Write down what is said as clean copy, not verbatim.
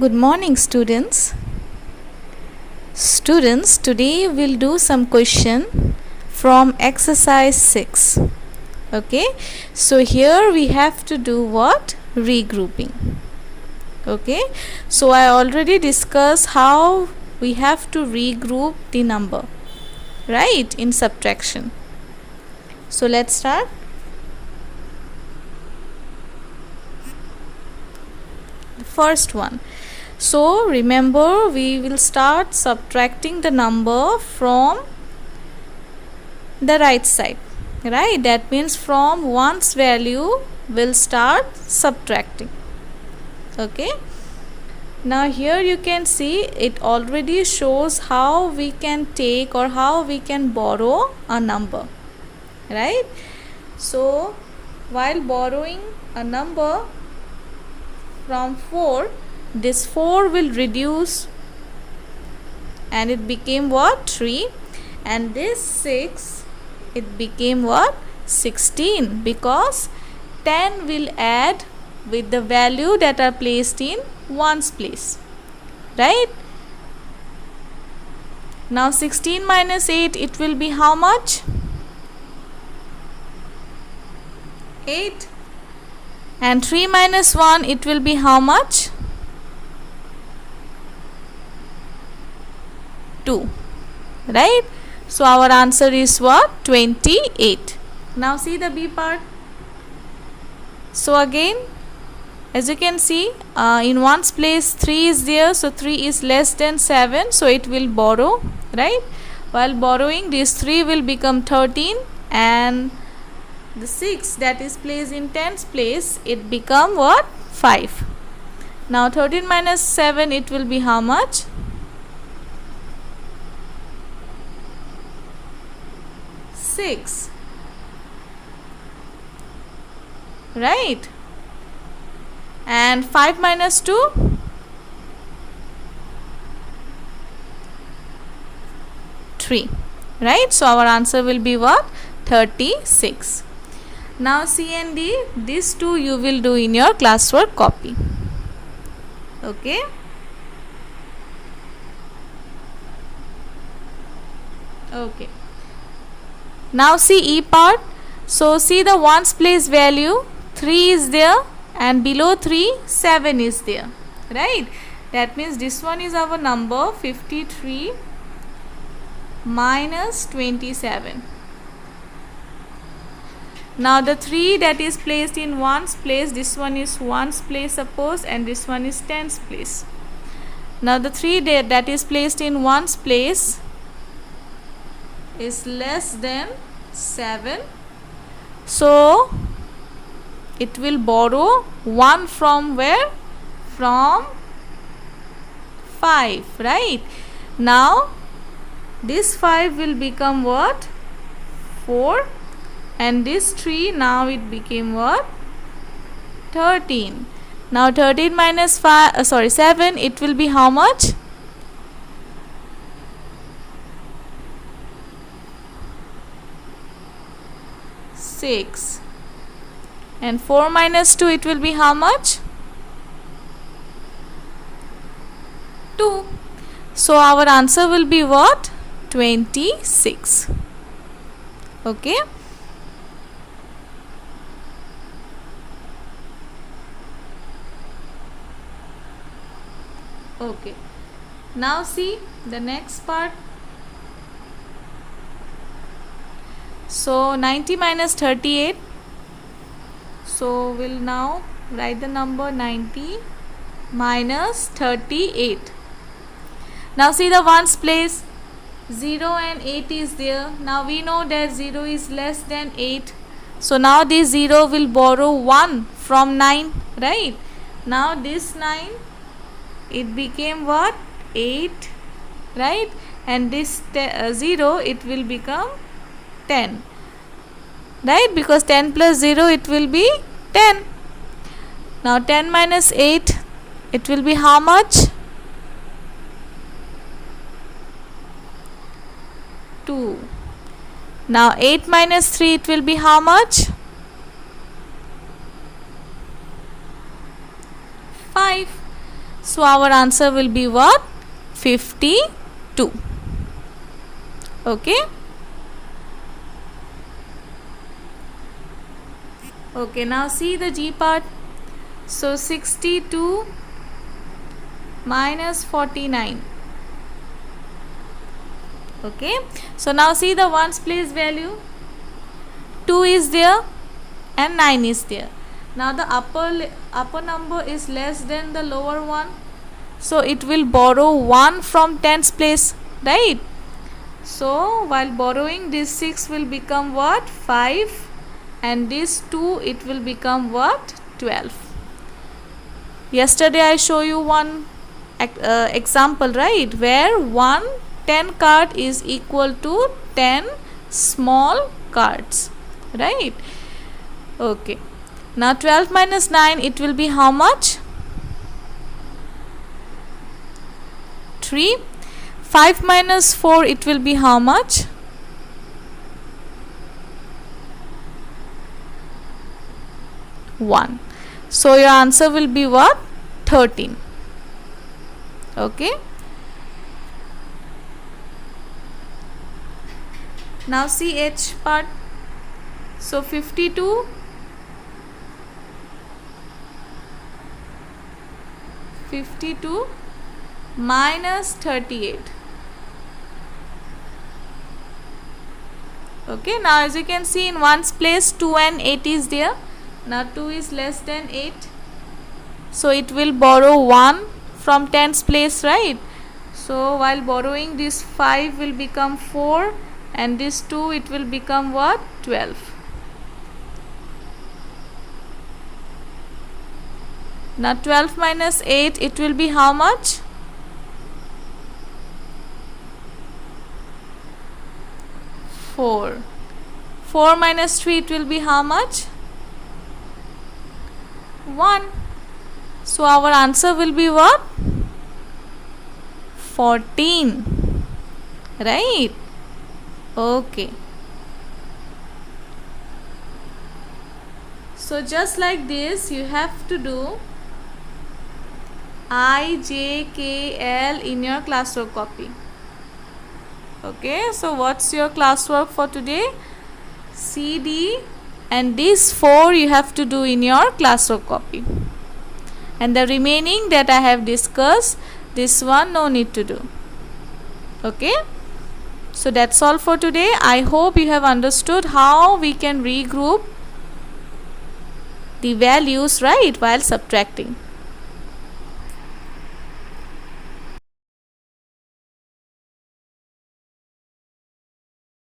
Good morning, students. Students, today we'll do some question from exercise 6. Okay, so here we have to do what? Regrouping. Okay, so I already discussed how we have to regroup the number, right, in subtraction. So let's start. The first one. So remember, we will start subtracting the number from the right side, right? That means from 1's value we'll start subtracting. Okay, now here you can see it already shows how we can take or how we can borrow a number, right? So while borrowing a number from 4, this 4 will reduce and it became what? 3, and this 6, it became what? 16, because 10 will add with the value that are placed in 1's place, right? Now 16 minus 8, it will be how much? 8. And 3 minus 1, it will be how much? 2, right? So our answer is what? 28. Now see the B part. So again, as you can see, in 1's place 3 is there, so 3 is less than 7, so it will borrow, right? While borrowing, this 3 will become 13, and the 6 that is placed in 10's place, it become what? 5. Now 13 minus 7, it will be how much? 6, right? And 5 minus 2, 3, right? So our answer will be what? 36. Now C and D, these two you will do in your classwork copy. Okay. Okay. Now see E part. So see the 1's place value, 3 is there, and below 3, 7 is there, right? That means this one is our number 53 minus 27. Now the 3 that is placed in 1's place, this one is 1's place suppose, and this one is 10's place. Now the 3 that is placed in 1's place is less than 7, so it will borrow 1 from where? From 5, right? Now this 5 will become what? 4, and this 3 now it became what? 13. Now 13 minus 7, it will be how much? 6. And 4 minus 2, it will be how much? 2. So our answer will be what? 26. Okay. Okay. Now see the next part. So 90 minus 38. So we'll now write the number 90 minus 38. Now see the 1's place, 0 and 8 is there. Now we know that 0 is less than 8. So now this 0 will borrow 1 from 9, right? Now this 9, it became what? 8, right? And this 0, it will become 10, right? Because 10 plus 0, it will be 10. Now 10 minus 8, it will be how much? 2. Now 8 minus 3, it will be how much? 5. So our answer will be what? 52. Okay. Okay, now see the G part. So 62 minus 49. Okay, so now see the ones place value. 2 is there and 9 is there. Now the upper number is less than the lower one, so it will borrow 1 from tens place, right? So while borrowing, this 6 will become what? 5, and this 2, it will become what? 12. Yesterday I show you one example, right, where 1 10 card is equal to 10 small cards, right? Okay, now 12 minus 9, it will be how much? 3. 5 minus 4, it will be how much? 1. So your answer will be what? 13. Okay. Now see H part. So 52 minus 38. Okay, now as you can see, in ones place 2 and 8 is there. Now 2 is less than 8, so it will borrow 1 from tens place, right? So while borrowing, this 5 will become 4, and this 2, it will become what? 12. Now 12 minus 8, it will be how much? 4. 4 minus 3, it will be how much? 1. So our answer will be what? 14. Right? Okay. So just like this, you have to do I, J, K, L in your classwork copy. Okay, so what's your classwork for today? C, D, and these 4 you have to do in your classwork copy. And the remaining that I have discussed, this one no need to do. Okay, so that's all for today. I hope you have understood how we can regroup the values, right, while subtracting.